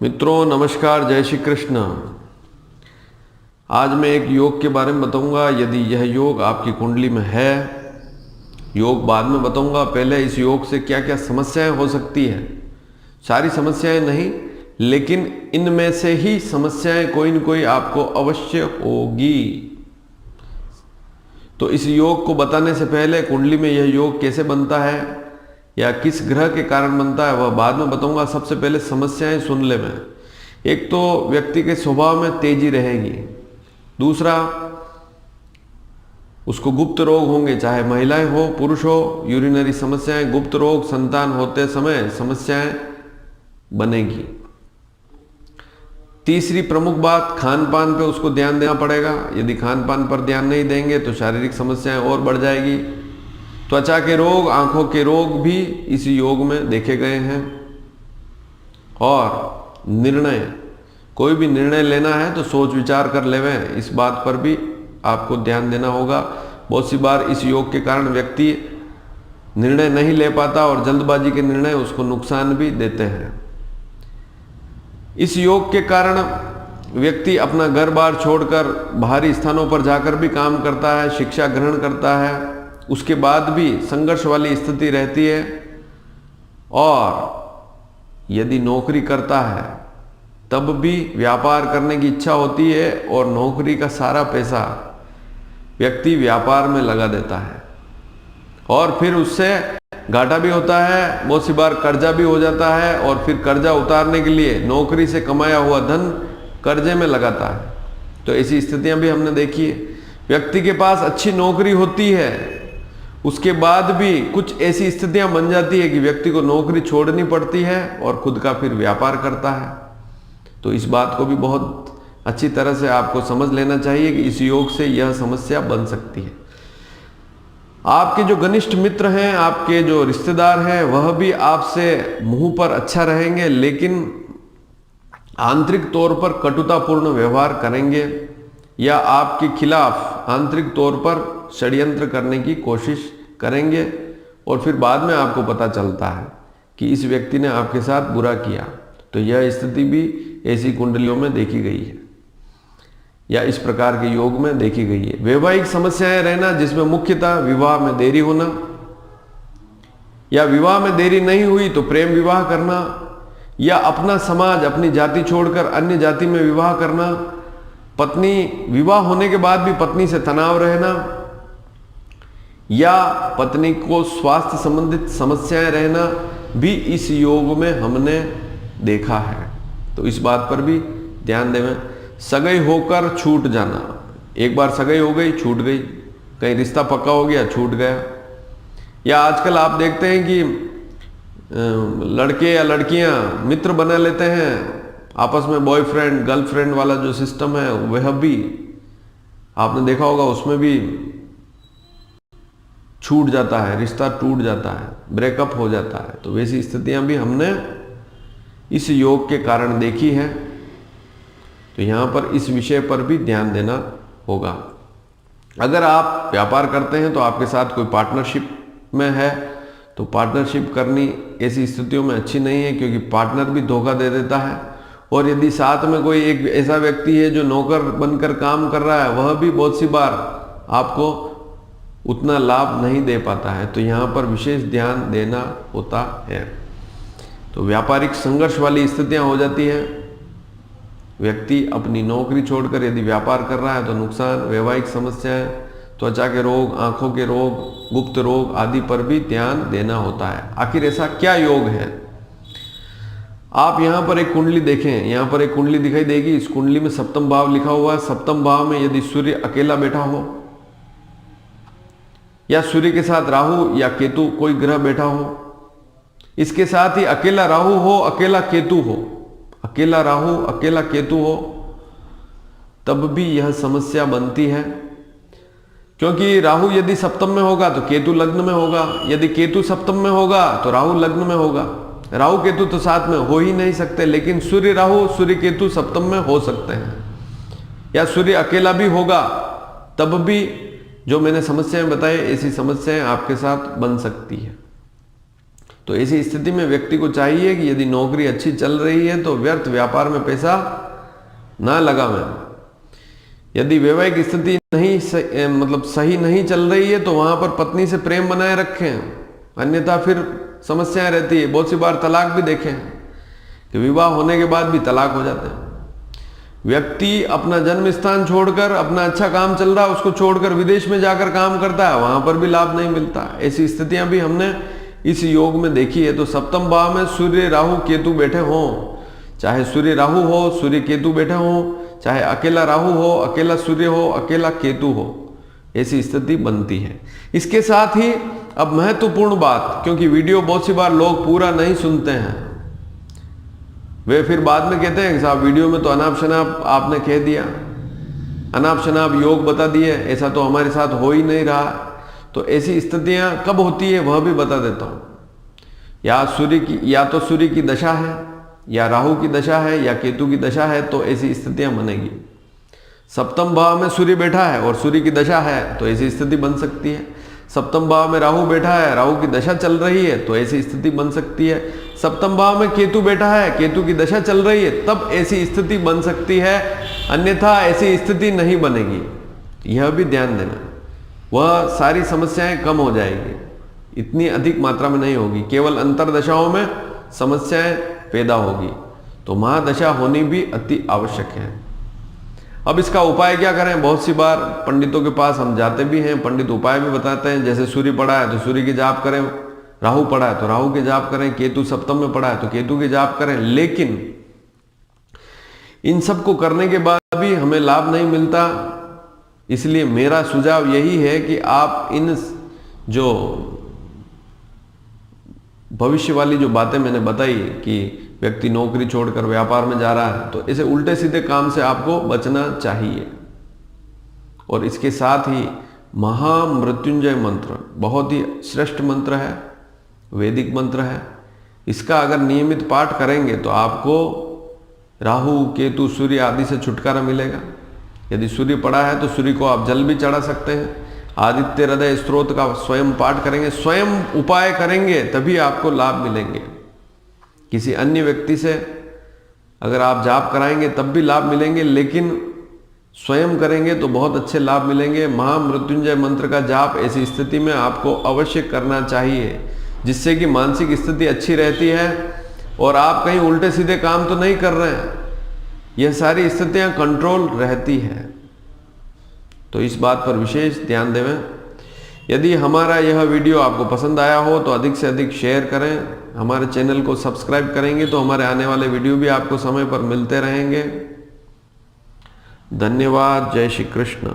मित्रों नमस्कार, जय श्री कृष्ण। आज मैं एक योग के बारे में बताऊंगा। यदि यह योग आपकी कुंडली में है, योग बाद में बताऊंगा, पहले इस योग से क्या क्या समस्याएं हो सकती है। सारी समस्याएं नहीं, लेकिन इनमें से ही समस्याएं कोई न कोई आपको अवश्य होगी। तो इस योग को बताने से पहले कुंडली में यह योग कैसे बनता है या किस ग्रह के कारण बनता है वह बाद में बताऊंगा। सबसे पहले समस्याएं सुन ले। मैं एक तो व्यक्ति के स्वभाव में तेजी रहेगी, दूसरा उसको गुप्त रोग होंगे, चाहे महिलाएं हो पुरुष हो, यूरिनरी समस्याएं, गुप्त रोग, संतान होते समय समस्याएं बनेगी। तीसरी प्रमुख बात, खान पान पे उसको ध्यान देना पड़ेगा। यदि खान पान पर ध्यान नहीं देंगे तो शारीरिक समस्याएं और बढ़ जाएगी। त्वचा के रोग, आंखों के रोग भी इस योग में देखे गए हैं। और निर्णय, कोई भी निर्णय लेना है तो सोच विचार कर लेवें, इस बात पर भी आपको ध्यान देना होगा। बहुत सी बार इस योग के कारण व्यक्ति निर्णय नहीं ले पाता और जल्दबाजी के निर्णय उसको नुकसान भी देते हैं। इस योग के कारण व्यक्ति अपना घर बार छोड़कर बाहरी स्थानों पर जाकर भी काम करता है, शिक्षा ग्रहण करता है, उसके बाद भी संघर्ष वाली स्थिति रहती है। और यदि नौकरी करता है तब भी व्यापार करने की इच्छा होती है और नौकरी का सारा पैसा व्यक्ति व्यापार में लगा देता है और फिर उससे घाटा भी होता है, बहुत सी बार कर्जा भी हो जाता है और फिर कर्जा उतारने के लिए नौकरी से कमाया हुआ धन कर्जे में लगाता है। तो ऐसी स्थितियां भी हमने देखी है। व्यक्ति के पास अच्छी नौकरी होती है, उसके बाद भी कुछ ऐसी स्थितियां बन जाती है कि व्यक्ति को नौकरी छोड़नी पड़ती है और खुद का फिर व्यापार करता है। तो इस बात को भी बहुत अच्छी तरह से आपको समझ लेना चाहिए कि इस योग से यह समस्या बन सकती है। आपके जो घनिष्ठ मित्र हैं, आपके जो रिश्तेदार हैं, वह भी आपसे मुंह पर अच्छा रहेंगे, लेकिन आंतरिक तौर पर कटुतापूर्ण व्यवहार करेंगे या आपके खिलाफ आंतरिक तौर पर षड्यंत्र करने की कोशिश करेंगे। और फिर बाद में आपको पता चलता है कि इस व्यक्ति ने आपके साथ बुरा किया। तो यह स्थिति भी ऐसी कुंडलियों में देखी गई है या इस प्रकार के योग में देखी गई है। वैवाहिक समस्याएं रहना, जिसमें मुख्यतः विवाह में देरी होना या विवाह में देरी नहीं हुई तो प्रेम विवाह करना या अपना समाज, अपनी जाति छोड़कर अन्य जाति में विवाह करना, पत्नी विवाह होने के बाद भी पत्नी से तनाव रहना या पत्नी को स्वास्थ्य संबंधित समस्याएं रहना भी इस योग में हमने देखा है। तो इस बात पर भी ध्यान दें। सगाई होकर छूट जाना, एक बार सगाई हो गई छूट गई, कहीं रिश्ता पक्का हो गया छूट गया। या आजकल आप देखते हैं कि लड़के या लड़कियां मित्र बना लेते हैं आपस में, बॉयफ्रेंड गर्लफ्रेंड वाला जो सिस्टम है वह भी आपने देखा होगा, उसमें भी छूट जाता है, रिश्ता टूट जाता है, ब्रेकअप हो जाता है। तो वैसी स्थितियां भी हमने इस योग के कारण देखी है। तो यहां पर इस विषय पर भी ध्यान देना होगा। अगर आप व्यापार करते हैं तो आपके साथ कोई पार्टनरशिप में है तो पार्टनरशिप करनी ऐसी स्थितियों में अच्छी नहीं है, क्योंकि पार्टनर भी धोखा दे देता है। और यदि साथ में कोई एक ऐसा व्यक्ति है जो नौकर बनकर काम कर रहा है, वह भी बहुत सी बार आपको उतना लाभ नहीं दे पाता है। तो यहाँ पर विशेष ध्यान देना होता है। तो व्यापारिक संघर्ष वाली स्थितियां हो जाती हैं। व्यक्ति अपनी नौकरी छोड़कर यदि व्यापार कर रहा है तो नुकसान, वैवाहिक समस्याएं, त्वचा के रोग, आंखों के रोग, गुप्त रोग आदि पर भी ध्यान देना होता है। आखिर ऐसा क्या योग है? आप यहां पर एक कुंडली देखें, यहां पर एक कुंडली दिखाई देगी। इस कुंडली में सप्तम भाव लिखा हुआ है। सप्तम भाव में यदि सूर्य अकेला बैठा हो या सूर्य के साथ राहु या केतु कोई ग्रह बैठा हो, इसके साथ ही अकेला राहु हो, अकेला केतु हो, अकेला राहु अकेला केतु हो, तब भी यह समस्या बनती है। क्योंकि राहु यदि सप्तम में होगा तो केतु लग्न में होगा, यदि केतु सप्तम में होगा तो राहु लग्न में होगा। राहु केतु तो साथ में हो ही नहीं सकते, लेकिन सूर्य राहु सूर्य केतु सप्तम में हो सकते हैं। या सूर्य अकेला भी होगा तब भी जो मैंने समस्याएं बताई, ऐसी समस्याएं आपके साथ बन सकती है। तो ऐसी स्थिति में व्यक्ति को चाहिए कि यदि नौकरी अच्छी चल रही है तो व्यर्थ व्यापार में पैसा ना लगावें। यदि वैवाहिक स्थिति नहीं सही नहीं चल रही है तो वहां पर पत्नी से प्रेम बनाए रखें, अन्यथा फिर समस्याएं रहती है। बहुत सी बार तलाक भी देखें कि विवाह होने के बाद भी तलाक हो जाते हैं। व्यक्ति अपना जन्म स्थान छोड़कर, अपना अच्छा काम चल रहा है उसको छोड़कर विदेश में जाकर काम करता है, वहां पर भी लाभ नहीं मिलता। ऐसी स्थितियां भी हमने इस योग में देखी है। तो सप्तम भाव में सूर्य राहु केतु बैठे हों, चाहे सूर्य राहु हो, सूर्य केतु बैठे हों, चाहे अकेला राहु हो, अकेला सूर्य हो, अकेला केतु हो, ऐसी स्थिति बनती है। इसके साथ ही अब महत्वपूर्ण बात, क्योंकि वीडियो बहुत सी बार लोग पूरा नहीं सुनते हैं, वे फिर बाद में कहते हैं कि साहब वीडियो में तो अनाप शनाप आपने कह दिया, अनाप शनाप योग बता दिए, ऐसा तो हमारे साथ हो ही नहीं रहा। तो ऐसी स्थितियां कब होती है वह भी बता देता हूं। या तो सूर्य की दशा है, या राहु की दशा है, या केतु की दशा है, तो ऐसी स्थितियां बनेगी। सप्तम भाव में सूर्य बैठा है और सूर्य की दशा है तो ऐसी स्थिति बन सकती है। सप्तम भाव में राहु बैठा है, राहु की दशा चल रही है तो ऐसी स्थिति बन सकती है। सप्तम भाव में केतु बैठा है, केतु की दशा चल रही है, तब ऐसी स्थिति बन सकती है, अन्यथा ऐसी स्थिति नहीं बनेगी। यह भी ध्यान देना, वह सारी समस्याएं कम हो जाएगी, इतनी अधिक मात्रा में नहीं होगी, केवल अंतरदशाओं में समस्याएं पैदा होगी। तो महादशा होनी भी अति आवश्यक है। अब इसका उपाय क्या करें? बहुत सी बार पंडितों के पास हम जाते भी हैं, पंडित उपाय भी बताते हैं। जैसे सूर्य पड़ा है तो सूर्य की जाप करें, राहु पड़ा है तो राहु के जाप करें, केतु सप्तम में पड़ा है तो केतु के जाप करें। लेकिन इन सब को करने के बाद भी हमें लाभ नहीं मिलता। इसलिए मेरा सुझाव यही है कि आप इन जो भविष्य वाली जो बातें मैंने बताई कि व्यक्ति नौकरी छोड़कर व्यापार में जा रहा है, तो ऐसे उल्टे सीधे काम से आपको बचना चाहिए। और इसके साथ ही महामृत्युंजय मंत्र बहुत ही श्रेष्ठ मंत्र है, वैदिक मंत्र है। इसका अगर नियमित पाठ करेंगे तो आपको राहु केतु सूर्य आदि से छुटकारा मिलेगा। यदि सूर्य पड़ा है तो सूर्य को आप जल भी चढ़ा सकते हैं। आदित्य हृदय स्त्रोत का स्वयं पाठ करेंगे, स्वयं उपाय करेंगे, तभी आपको लाभ मिलेंगे। किसी अन्य व्यक्ति से अगर आप जाप कराएंगे तब भी लाभ मिलेंगे, लेकिन स्वयं करेंगे तो बहुत अच्छे लाभ मिलेंगे। महामृत्युंजय मंत्र का जाप ऐसी स्थिति में आपको अवश्य करना चाहिए, जिससे कि मानसिक स्थिति अच्छी रहती है और आप कहीं उल्टे सीधे काम तो नहीं कर रहे हैं। यह सारी स्थितियां कंट्रोल रहती है। तो इस बात पर विशेष ध्यान देवें। यदि हमारा यह वीडियो आपको पसंद आया हो तो अधिक से अधिक शेयर करें। हमारे चैनल को सब्सक्राइब करेंगे तो हमारे आने वाले वीडियो भी आपको समय पर मिलते रहेंगे। धन्यवाद। जय श्री कृष्ण।